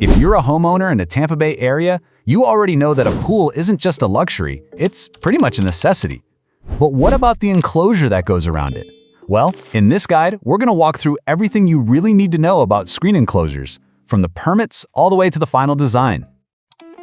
If you're a homeowner in the Tampa Bay area, you already know that a pool isn't just a luxury, it's pretty much a necessity. But what about the enclosure that goes around it? Well, in this guide, we're going to walk through everything you really need to know about screen enclosures, from the permits all the way to the final design.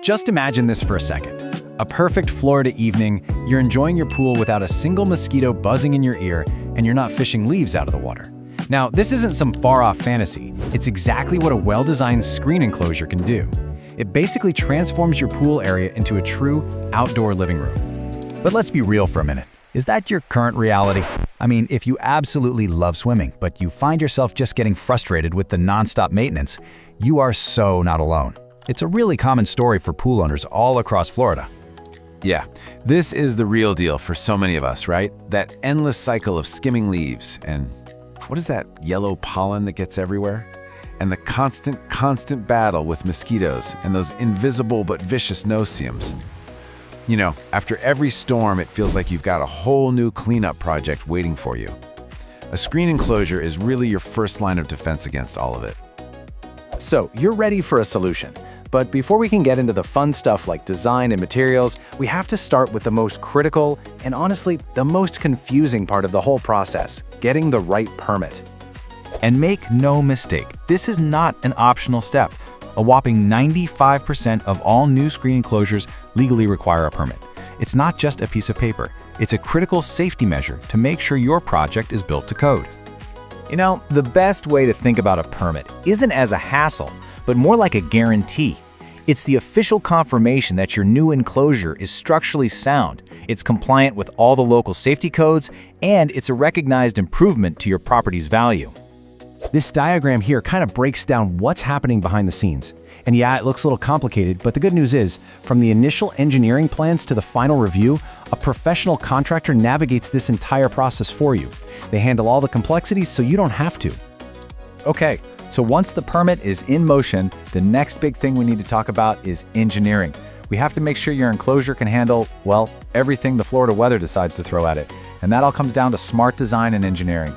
Just imagine this for a second. A perfect Florida evening, you're enjoying your pool without a single mosquito buzzing in your ear, and you're not fishing leaves out of the water. Now, this isn't some far-off fantasy. It's exactly what a well-designed screen enclosure can do. It basically transforms your pool area into a true outdoor living room. But let's be real for a minute. Is that your current reality? I mean, if you absolutely love swimming, but you find yourself just getting frustrated with the non-stop maintenance, you are so not alone. It's a really common story for pool owners all across Florida. Yeah, this is the real deal for so many of us, right? That endless cycle of skimming leaves and what is that yellow pollen that gets everywhere? And the constant battle with mosquitoes and those invisible but vicious no-see-ums. You know, after every storm, it feels like you've got a whole new cleanup project waiting for you. A screen enclosure is really your first line of defense against all of it. So, you're ready for a solution. But before we can get into the fun stuff like design and materials, we have to start with the most critical and honestly, the most confusing part of the whole process, getting the right permit. And make no mistake, this is not an optional step. A whopping 95% of all new screen enclosures legally require a permit. It's not just a piece of paper. It's a critical safety measure to make sure your project is built to code. You know, the best way to think about a permit isn't as a hassle, but more like a guarantee. It's the official confirmation that your new enclosure is structurally sound, it's compliant with all the local safety codes, and it's a recognized improvement to your property's value. This diagram here kind of breaks down what's happening behind the scenes. And yeah, it looks a little complicated, but the good news is, from the initial engineering plans to the final review, a professional contractor navigates this entire process for you. They handle all the complexities so you don't have to. Okay, so once the permit is in motion, the next big thing we need to talk about is engineering. We have to make sure your enclosure can handle, well, everything the Florida weather decides to throw at it. And that all comes down to smart design and engineering.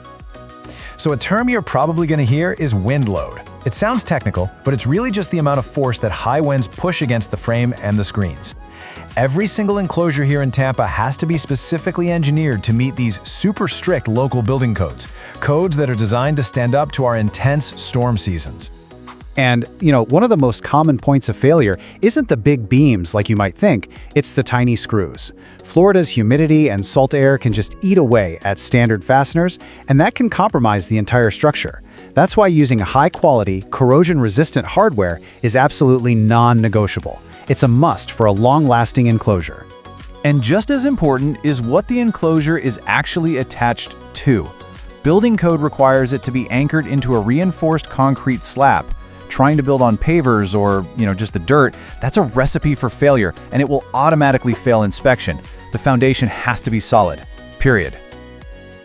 So a term you're probably going to hear is wind load. It sounds technical, but it's really just the amount of force that high winds push against the frame and the screens. Every single enclosure here in Tampa has to be specifically engineered to meet these super strict local building codes that are designed to stand up to our intense storm seasons. And, one of the most common points of failure isn't the big beams like you might think, it's the tiny screws. Florida's humidity and salt air can just eat away at standard fasteners, and that can compromise the entire structure. That's why using high-quality, corrosion-resistant hardware is absolutely non-negotiable. It's a must for a long-lasting enclosure. And just as important is what the enclosure is actually attached to. Building code requires it to be anchored into a reinforced concrete slab. Trying to build on pavers or, just the dirt, that's a recipe for failure, and it will automatically fail inspection. The foundation has to be solid, period.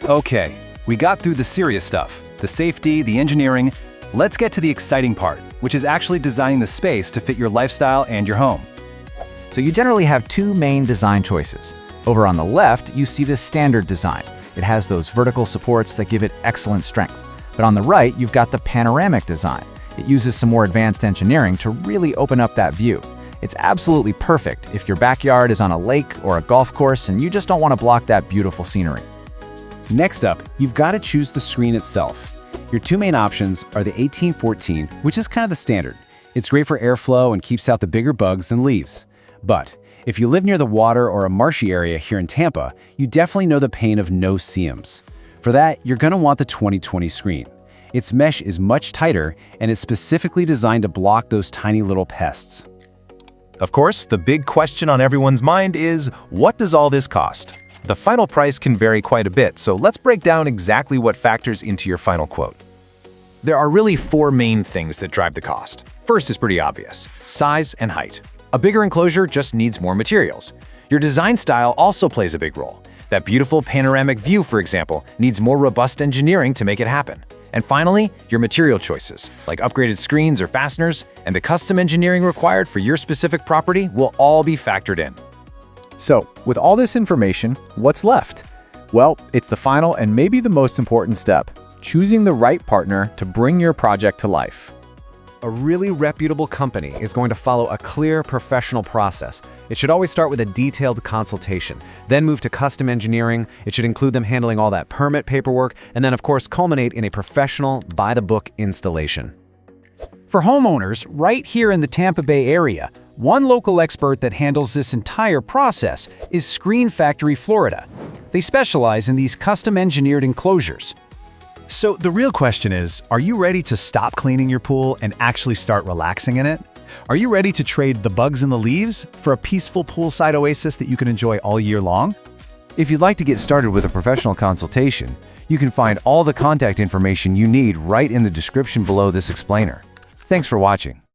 Okay, we got through the serious stuff, the safety, the engineering. Let's get to the exciting part, which is actually designing the space to fit your lifestyle and your home. So you generally have two main design choices. Over on the left, you see the standard design. It has those vertical supports that give it excellent strength. But on the right, you've got the panoramic design. It uses some more advanced engineering to really open up that view. It's absolutely perfect if your backyard is on a lake or a golf course and you just don't want to block that beautiful scenery. Next up, you've got to choose the screen itself. Your two main options are the 1814, which is kind of the standard. It's great for airflow and keeps out the bigger bugs and leaves. But if you live near the water or a marshy area here in Tampa, you definitely know the pain of no-see-ums. For that, you're going to want the 2020 screen. Its mesh is much tighter and is specifically designed to block those tiny little pests. Of course, the big question on everyone's mind is, what does all this cost? The final price can vary quite a bit, so let's break down exactly what factors into your final quote. There are really four main things that drive the cost. First is pretty obvious: size and height. A bigger enclosure just needs more materials. Your design style also plays a big role. That beautiful panoramic view, for example, needs more robust engineering to make it happen. And finally, your material choices, like upgraded screens or fasteners, and the custom engineering required for your specific property will all be factored in. So, with all this information, what's left? Well, it's the final and maybe the most important step: choosing the right partner to bring your project to life. A really reputable company is going to follow a clear, professional process. It should always start with a detailed consultation, then move to custom engineering. It should include them handling all that permit paperwork, and then of course culminate in a professional, by-the-book installation. For homeowners, right here in the Tampa Bay area, one local expert that handles this entire process is Screen Factory Florida. They specialize in these custom-engineered enclosures. So the real question is, are you ready to stop cleaning your pool and actually start relaxing in it? Are you ready to trade the bugs and the leaves for a peaceful poolside oasis that you can enjoy all year long? If you'd like to get started with a professional consultation, you can find all the contact information you need right in the description below this explainer. Thanks for watching.